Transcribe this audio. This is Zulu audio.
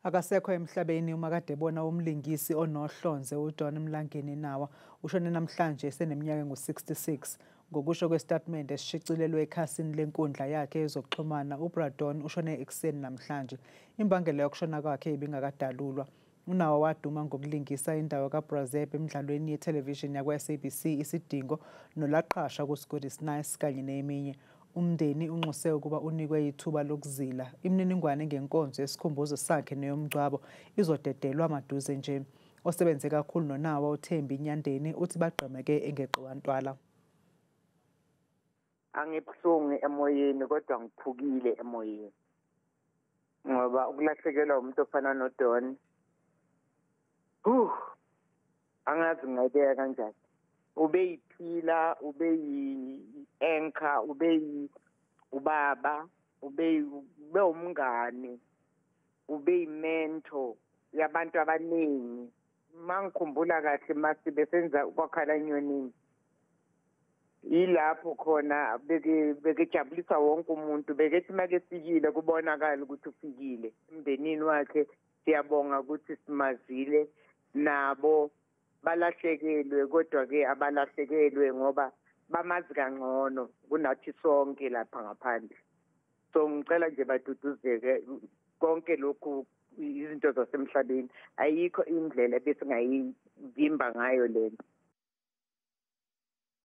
Akasekho emhlabeni uma kade ebona umlingisi onohlonze uDon Mlangeni Nawa ushone namhlanje eseneminyaka engu-66. Ngokusho kwesitatimende esishicilelwe ekhasini lenkundla yakhe yezokuxhumana, uBradon ushone ekuseni namhlanje. Imbangela yokushona kwakhe ibingakadalulwa. uNawa waduma ngokulingisa indawo kaBrazeb emidlalweni yethelevishini yakwa-SABC Isidingo nolaqasha kuSgudi 's Nice kanye neminye. Umndeni unxuse ukuba unikwe ithuba lokuzila. Imininingwane ngenkonzo yesikhumbuzo sakhe neyomngcwabo izodedelwa maduze nje. Osebenze kakhulu noNawa uThembi Nyandeni uthi bagqemeke engeqiwantwala. Angibuhlungu emoyeni kodwa ngiphukile emoyeni. Ngoba ukulahlekelwa umuntu ofana noDon. Angazi ngayibeka kanjani. Ube yiphila, ube yi-anchor, ube ubaba, ube umngane, ube yimento yabantu abaningi. Mangikhumbula kahle mase besenza ukwakhala enyonini. Yilapho khona bekejabulisa wonke umuntu, bekethi makefikile kubonakala ukuthi ufikile. Emndenini wakhe siyabonga ukuthi simazile, nabo balahlekelwe kodwa-ke abalahlekelwe ngoba bamazi kangcono kunathi sonke lapha ngaphandle. So ngicela nje baduduzeke konke lokhu izinto zasemhlabeni. Ayikho indlela besingayivimba ngayo lento.